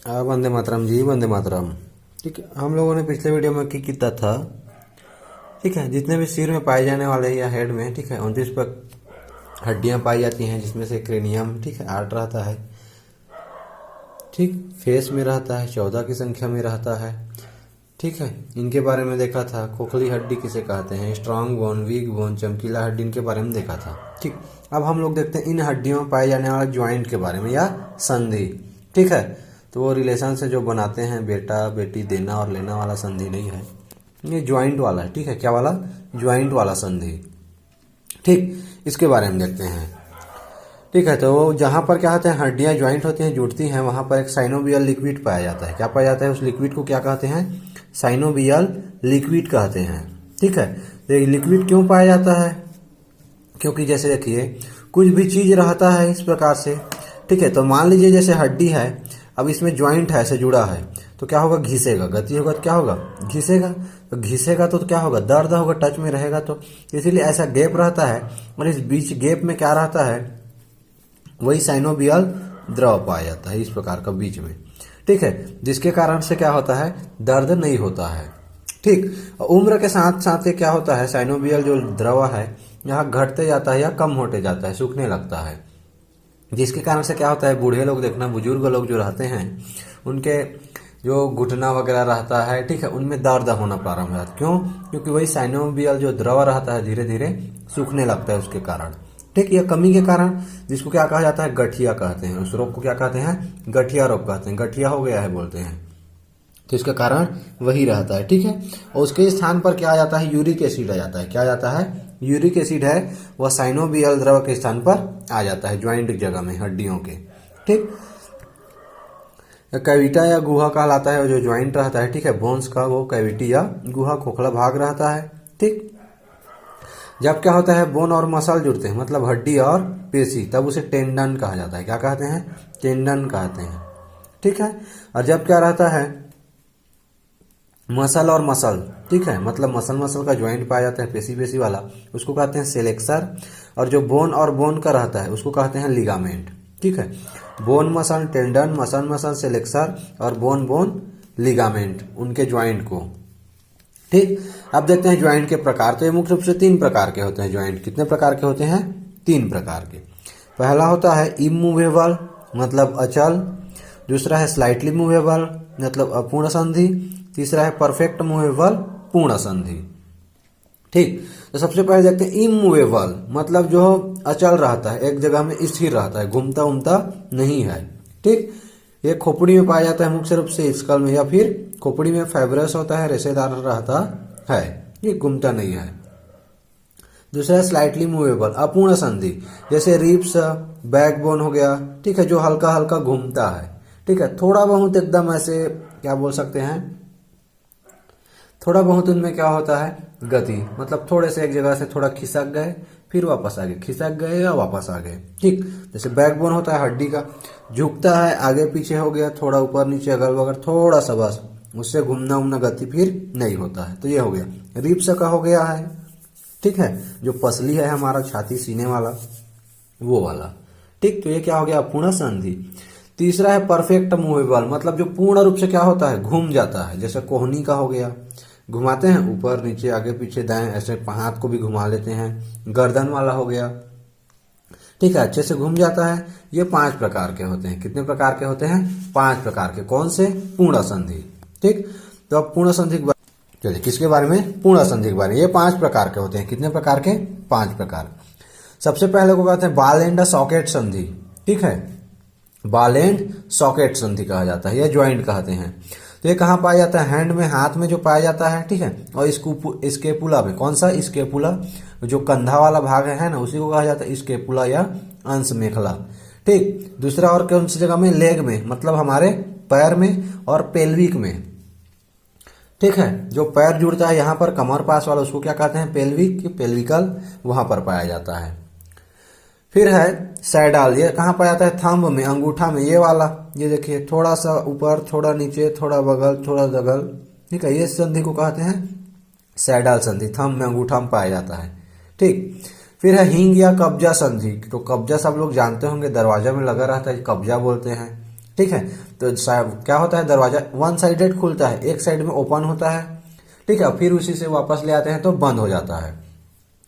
वंदे मातरम जी, वंदे मातरम। ठीक है, हम लोगों ने पिछले वीडियो में क्या किया था। ठीक है, जितने भी सिर में पाए जाने वाले या हेड में, ठीक है, 29 पर हड्डियां पाई जाती हैं, जिसमें से क्रेनियम, ठीक है, 8 रहता है। ठीक, फेस में रहता है 14 की संख्या में रहता है। ठीक है, इनके बारे में देखा था। खोखली हड्डी किसे कहते हैं, स्ट्रांग बोन, वीक बोन, चमकीला हड्डी, इनके बारे में देखा था। ठीक, अब हम लोग देखते हैं इन हड्डियों में पाए जाने वाले ज्वाइंट के बारे में या संधि। ठीक है, तो वो रिलेशन से जो बनाते हैं बेटा बेटी, देना और लेना वाला संधि नहीं है, ये ज्वाइंट वाला है। ठीक है, क्या वाला? ज्वाइंट वाला संधि। ठीक, इसके बारे में देखते हैं। ठीक है, तो जहां पर क्या होते हैं, हड्डियां ज्वाइंट होती हैं, जुड़ती हैं, वहां पर एक साइनोवियल लिक्विड पाया जाता है। क्या पाया जाता है? उस लिक्विड को क्या कहते हैं? साइनोवियल लिक्विड कहते हैं। ठीक है, तो ये लिक्विड क्यों पाया जाता है? क्योंकि जैसे देखिए, कुछ भी चीज रहता है इस प्रकार से। ठीक है, तो मान लीजिए जैसे हड्डी है, अब इसमें ज्वाइंट है, ऐसे जुड़ा है, तो क्या होगा? घिसेगा, गति होगा तो क्या होगा? घिसेगा। तो घिसेगा तो क्या होगा? दर्द होगा, टच में रहेगा तो। इसीलिए ऐसा गैप रहता है, और इस बीच गैप में क्या रहता है? वही साइनोवियल द्रव पाया जाता है, इस प्रकार का बीच में। ठीक है, जिसके कारण से क्या होता है? दर्द नहीं होता है। ठीक, उम्र के साथ साथ ये क्या होता है, साइनोवियल जो द्रव है यहाँ घटते जाता है या कम होते जाता है, सूखने लगता है। जिसके कारण से क्या होता है, बूढ़े लोग देखना, बुजुर्ग लोग जो रहते हैं, उनके जो घुटना वगैरह रहता है, ठीक है, उनमें दर्द होना प्रारंभ हो जाता है। क्यों? क्योंकि वही साइनोवियल जो द्रव रहता है धीरे धीरे सूखने लगता है उसके कारण। ठीक, यह कमी के कारण, जिसको क्या कहा जाता है? गठिया कहते हैं। उस रोग को क्या कहते हैं? गठिया रोग कहते हैं। गठिया हो गया है बोलते हैं, तो इसका कारण वही रहता है। ठीक है, और उसके स्थान पर क्या आ जाता है? यूरिक एसिड आ जाता है। क्या आ जाता है? यूरिक एसिड है, वह साइनोवियल द्रव के स्थान पर आ जाता है, ज्वाइंट की जगह में, हड्डियों के। ठीक, कैविटा या गुहा कहलाता है जो ज्वाइंट रहता है। ठीक है, बोन्स का वो कैविटी या गुहा, खोखला भाग रहता है। ठीक, जब क्या होता है, बोन और मसल जुड़ते हैं, मतलब हड्डी और पेशी, तब उसे टेंडन कहा जाता है। क्या कहते हैं? टेंडन कहते हैं। ठीक है, और जब क्या रहता है, मसल और मसल, ठीक है, मतलब मसल मसल का ज्वाइंट पाया जाता है, पेशी पेशी वाला, उसको कहते हैं सेलेक्सर। और जो बोन और बोन का रहता है उसको कहते हैं लिगामेंट। ठीक है, bone muscle tendon, muscle muscle सेलेक्सर, और बोन बोन लिगामेंट, उनके ज्वाइंट को। ठीक, अब देखते हैं ज्वाइंट के प्रकार। तो ये मुख्य रूप से 3 प्रकार के होते हैं ज्वाइंट। कितने प्रकार के होते हैं? 3 प्रकार के। पहला होता है इमूवेबल, मतलब अचल। दूसरा है स्लाइटली मूवेबल, मतलब अपूर्ण संधि। तीसरा है परफेक्ट मूवेबल, पूर्ण संधि। ठीक, तो सबसे पहले देखते हैं इमूवेबल, मतलब जो अचल रहता है, एक जगह में स्थिर रहता है, घूमता उमता नहीं है। ठीक, ये खोपड़ी में पाया जाता है मुख्य रूप से, स्कल में, या फिर खोपड़ी में फाइब्रस होता है, रेशेदार रहता है, ये घूमता नहीं है। दूसरा स्लाइटली मूवेबल, अपूर्ण संधि, जैसे रिब्स, बैकबोन हो गया। ठीक है, जो हल्का हल्का घूमता है। ठीक है, थोड़ा बहुत एकदम ऐसे क्या बोल सकते हैं, थोड़ा बहुत उनमें क्या होता है? गति, मतलब थोड़े से एक जगह से थोड़ा खिसक गए, फिर वापस आ गए, खिसक गए या वापस आ गए। ठीक, जैसे बैकबोन होता है हड्डी का, झुकता है, आगे पीछे हो गया, थोड़ा ऊपर नीचे अगल बगल, थोड़ा सा बस, उससे घूमना उमना गति फिर नहीं होता है, तो ये हो गया। रिब्स का हो गया है, ठीक है, जो पसली है हमारा छाती सीने वाला, वो वाला। ठीक, तो ये क्या हो गया? अपूर्ण संधि। तीसरा है परफेक्ट मूवेबल, मतलब जो पूर्ण रूप से क्या होता है? घूम जाता है, जैसे कोहनी का हो गया, घुमाते हैं ऊपर नीचे आगे पीछे दाएं, ऐसे हाथ को भी घुमा लेते हैं। गर्दन वाला हो गया, ठीक है, अच्छे से घूम जाता है। ये 5 प्रकार के होते हैं। कितने प्रकार के होते हैं? 5 प्रकार के। कौन से? पूर्ण संधि। ठीक, तो अब पूर्ण संधि के बारे, चलिए किसके बारे में? पूर्ण संधि के बारे में। ये 5 प्रकार के होते हैं। कितने प्रकार के? 5 प्रकार। सबसे पहले को कहते हैं बॉल एंड सॉकेट संधि। ठीक है, बॉल एंड सॉकेट संधि कहा जाता है, यह ज्वाइंट कहते हैं। तो ये कहाँ पाया जाता है? हैंड में, हाथ में जो पाया जाता है। ठीक है, और स्केपुला में। कौन सा? स्केपुला, जो कंधा वाला भाग है ना, उसी को कहा जाता है स्केपुला या अंश मेखला। ठीक, दूसरा और कौन सी जगह में? लेग में, मतलब हमारे पैर में, और पेल्विक में। ठीक है, जो पैर जुड़ता है यहाँ पर कमर पास वाला, उसको क्या कहते हैं? पेल्विक, पेल्विकल, वहां पर पाया जाता है। फिर है सैडाल, ये कहाँ पाया जाता है? थंब में, अंगूठा में, ये वाला, ये देखिए, थोड़ा सा ऊपर, थोड़ा नीचे, थोड़ा बगल, थोड़ा दगल। ठीक है, ये संधि को कहते हैं सैडाल संधि, थंब में, अंगूठा में पाया जाता है। ठीक, फिर है हिंग या कब्जा संधि। तो कब्जा सब लोग जानते होंगे, दरवाजा में लगा रहता है, कब्जा बोलते हैं। ठीक है। तो क्या होता है, दरवाजा वन साइडेड खुलता है, एक साइड में ओपन होता है, ठीक है, फिर उसी से वापस ले आते हैं तो बंद हो जाता है।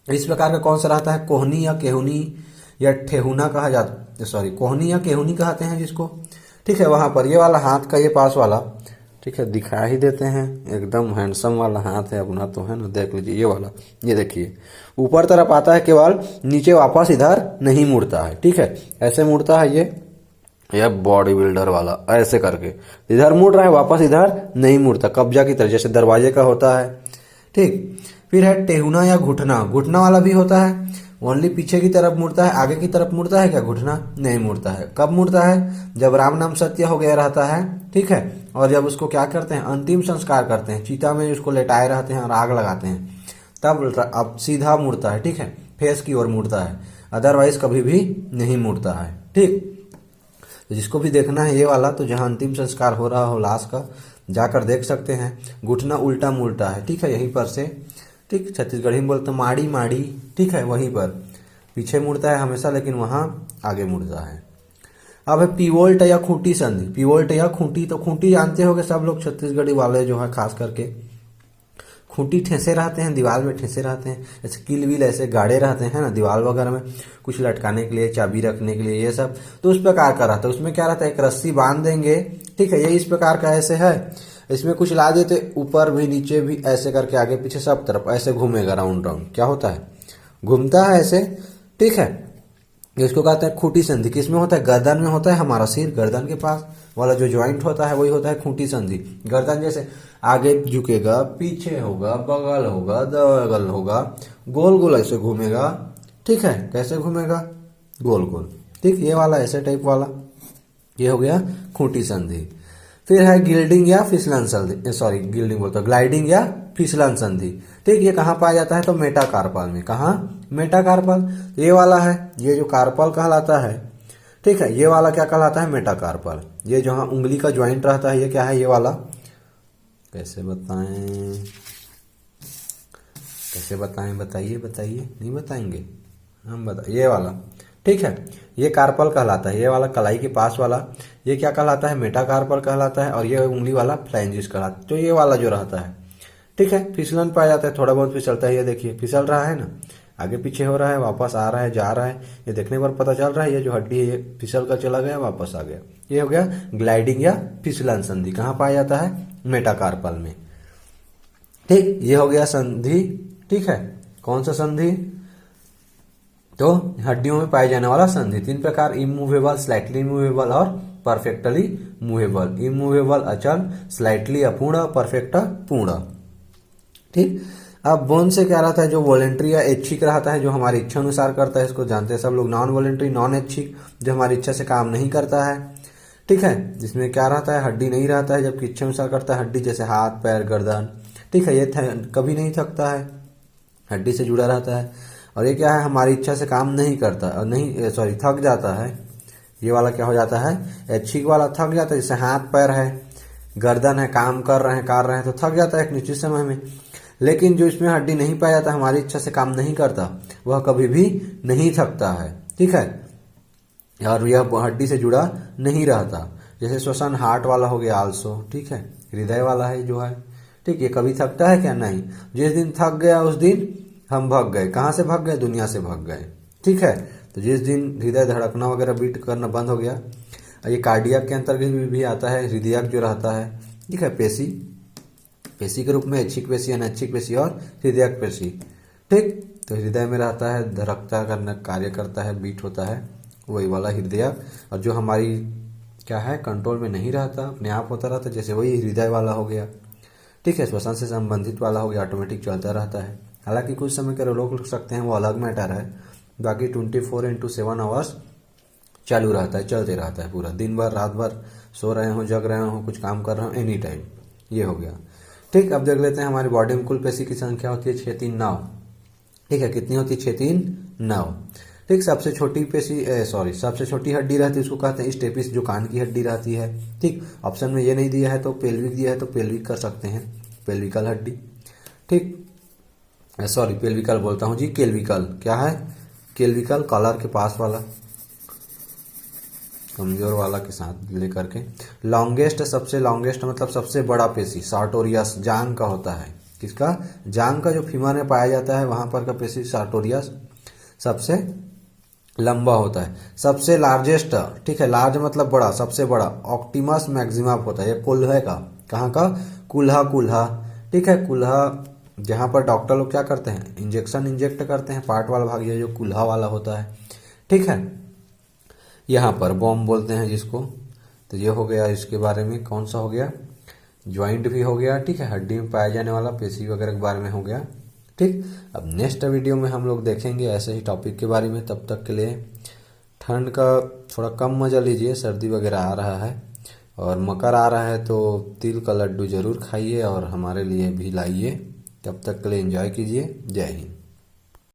इस प्रकार का कौन सा रहता है, कोहनी या केहुनी या ठेहुना कहा जाता, सॉरी कोहनी या केहुनी कहते हैं जिसको, ठीक है। वहां पर ये वाला हाथ का ये पास वाला, ठीक है, दिखा ही देते हैं, एकदम हैंडसम वाला हाथ है अपना, तो है ना, देख लीजिए ये वाला, ये देखिए ऊपर तरफ आता है केवल, नीचे वापस इधर नहीं मुड़ता है, ठीक है, ऐसे मुड़ता है ये बॉडी बिल्डर वाला ऐसे करके इधर मुड़ रहा है, वापस इधर नहीं मुड़ता, कब्जा की तरह जैसे दरवाजे का होता है, ठीक। फिर है टेहुना या घुटना, घुटना वाला भी होता है, ओनली पीछे की तरफ मुड़ता है, आगे की तरफ मुड़ता है क्या, घुटना नहीं मुड़ता है। कब मुड़ता है, जब राम नाम सत्य हो गया रहता है, ठीक है, और जब उसको क्या करते हैं, अंतिम संस्कार करते हैं, चिता में उसको लेटाए रहते हैं और आग लगाते हैं, तब अब सीधा मुड़ता है, ठीक है, फेस की ओर मुड़ता है, अदरवाइज कभी भी नहीं मुड़ता है, ठीक। तो जिसको भी देखना है ये वाला, तो जहां अंतिम संस्कार हो रहा हो लाश का, जाकर देख सकते हैं। घुटना उल्टा मुड़ता है, ठीक है, यहीं पर से, ठीक, छत्तीसगढ़ी में बोलते हैं माड़ी माड़ी, ठीक है, वहीं पर पीछे मुड़ता है हमेशा, लेकिन वहां आगे मुड़ता है। अब है पिवोल्ट या खूंटी संधि, पिवोल्ट या खूंटी, तो खूंटी जानते होंगे सब लोग, छत्तीसगढ़ी वाले जो है खास करके, खूंटी ठेसे रहते हैं, दीवार में ठेसे रहते हैं, ऐसे कील वील ऐसे गाड़े रहते हैं ना दीवार वगैरह में, कुछ लटकाने के लिए, चाबी रखने के लिए, ये सब। तो उस प्रकार का रहता है, उसमें क्या रहता है, एक रस्सी बांध देंगे, ठीक है, ये इस प्रकार का ऐसे है, इसमें कुछ ला देते, ऊपर भी नीचे भी ऐसे करके आगे पीछे सब तरफ ऐसे घूमेगा राउंड राउंड, क्या होता है, घूमता है ऐसे, ठीक है। इसको कहते हैं खूंटी संधि। किसमें होता है, गर्दन में होता है, हमारा सिर गर्दन के पास वाला जो ज्वाइंट होता है वही होता है खूंटी संधि। गर्दन जैसे आगे झुकेगा, पीछे होगा, बगल होगा, दगल होगा, गोल गोल ऐसे घूमेगा, ठीक है, कैसे घूमेगा, गोल गोल, ठीक, ये वाला ऐसे टाइप वाला, ये हो गया खूंटी संधि। फिर है गिल्डिंग या फिसलन संधि, सॉरी गिल्डिंग बोलता, ग्लाइडिंग या फिसलन संधि, ठीक। ये कहाँ पाया जाता है, तो मेटाकार्पल में। कहाँ, मेटाकार्पल, ये वाला है, ये जो कार्पल कहलाता है, ठीक है, ये वाला क्या कहलाता है, मेटाकार्पल। ये जहाँ उंगली का ज्वाइंट रहता है, ये क्या है, ये वाला, कैसे बताएं, कैसे बताएं, बताइए बताइए, नहीं बताएंगे हम, बता, ये वाला, ठीक है, ये कार्पल कहलाता है, ये वाला कलाई के पास वाला, ये क्या कहलाता है, मेटाकार्पल कहलाता है, और ये उंगली वाला फ्लैंजिस कहलाता है। तो ये वाला जो रहता है, ठीक है, फिसलन पाया जाता है, थोड़ा बहुत फिसलता है, ये देखिए फिसल रहा है ना, आगे पीछे हो रहा है, वापस आ रहा है, जा रहा है, ये देखने पर पता चल रहा है, ये जो हड्डी है ये फिसल कर चला गया, वापस आ गया। ये हो गया ग्लाइडिंग या फिसलन संधि। कहाँ पाया जाता है, मेटाकार्पल में, ठीक। ये हो गया संधि, ठीक है, कौन सा संधि, तो हड्डियों में पाए जाने वाला संधि। 3 प्रकार, इमूवेबल, स्लाइटली मूवेबल और परफेक्टली मूवेबल। इमूवेबल अचल, स्लाइटली अपूर्ण, परफेक्ट पूर्ण, ठीक। अब बोन से क्या रहता है, जो वॉलेंट्री या ऐच्छिक रहता है, जो हमारी इच्छा अनुसार करता है, इसको जानते हैं सब लोग। नॉन वॉलेंट्री, नॉन ऐच्छिक, जो हमारी इच्छा से काम नहीं करता है, ठीक है, जिसमें क्या रहता है, हड्डी नहीं रहता है, जबकि इच्छा अनुसार करता है हड्डी, जैसे हाथ पैर गर्दन, ठीक है, ये कभी नहीं थकता है, हड्डी से जुड़ा रहता है। और ये क्या है, हमारी इच्छा से काम नहीं करता, और नहीं, सॉरी, थक जाता है, ये वाला क्या हो जाता है, ऐच्छिक वाला थक जाता है, जैसे हाथ पैर है, गर्दन है, काम कर रहे हैं तो थक जाता है एक निश्चित समय में। लेकिन जो इसमें हड्डी नहीं पाया जाता, हमारी इच्छा से काम नहीं करता, वह कभी भी नहीं थकता है, ठीक है, और यह हड्डी से जुड़ा नहीं रहता। जैसे श्वसन हार्ट वाला हो गया आल्सो, ठीक है, हृदय वाला है जो है, ठीक, ये कभी थकता है क्या, नहीं। जिस दिन थक गया उस दिन हम भाग गए, कहाँ से भाग गए, दुनिया से भाग गए, ठीक है। तो जिस दिन हृदय धड़कना वगैरह बीट करना बंद हो गया, ये कार्डियक के अंतर्गत भी आता है, हृदयक जो रहता है, ठीक है, पेशी, पेशी के रूप में ऐच्छिक पेशी, अनैच्छिक पेशी और हृदयक पेशी, ठीक। तो हृदय में रहता है, धड़कता करना कार्य करता है, बीट होता है, वही वाला हृदयक। और जो हमारी क्या है, कंट्रोल में नहीं रहता, अपने आप होता रहता, जैसे वही हृदय वाला हो गया, ठीक है। श्वसन से संबंधित वाला हो गया, ऑटोमेटिक चलता रहता है। हालांकि कुछ समय के रोक सकते हैं, वो अलग मैटर है, बाकी 24x7 आवर्स चालू रहता है, चलते रहता है पूरा दिन भर, रात भर, सो रहे हो, जग रहे हो, कुछ काम कर रहे हो, एनी टाइम। ये हो गया, ठीक। अब देख लेते हैं हमारी बॉडी में कुल पेशी की संख्या होती है 6 3 9, ठीक है, कितनी होती है, 6 3 9, ठीक। सबसे छोटी पेशी, सॉरी, सबसे छोटी हड्डी रहती है, उसको कहते हैं स्टेपिस, जो कान की हड्डी रहती है, ठीक। ऑप्शन में ये नहीं दिया है तो पेल्विक दिया है, तो पेल्विक कर सकते हैं, पेल्विकल हड्डी, ठीक, सॉरी पेल्विकल बोलता हूँ जी, केल्विकल, क्या है, केल्विकल, कॉलर के पास वाला, कमजोर वाला के साथ लेकर के। लॉन्गेस्ट, सबसे लॉन्गेस्ट मतलब सबसे बड़ा पेशी सार्टोरियस जांग का होता है। किसका? जांग का जो फीमर में पाया जाता है वहां पर का पेशी सार्टोरियस सबसे लंबा होता है। सबसे लार्जेस्ट, ठीक है, लार्ज मतलब बड़ा, सबसे बड़ा ऑप्टिमस मैक्सिमा होता है। ये कुल्हे का, कहाँ का? कुल्हा, कुल्हा, ठीक है, कुल्हा जहाँ पर डॉक्टर लोग क्या करते हैं, इंजेक्शन इंजेक्ट करते हैं, पार्ट वाला भाग ये जो कुल्हा वाला होता है, ठीक है। यहाँ पर बॉम्ब बोलते हैं जिसको। तो ये हो गया इसके बारे में। कौन सा हो गया? ज्वाइंट भी हो गया, ठीक है, हड्डी में पाया जाने वाला पेशी वगैरह के बारे में हो गया, ठीक। अब नेक्स्ट वीडियो में हम लोग देखेंगे ऐसे ही टॉपिक के बारे में। तब तक के लिए ठंड का थोड़ा कम मजा लीजिए, सर्दी वगैरह आ रहा है और मकर आ रहा है, तो तिल का लड्डू जरूर खाइए और हमारे लिए भी लाइए। तब तक के लिए एंजॉय कीजिए। जय हिंद।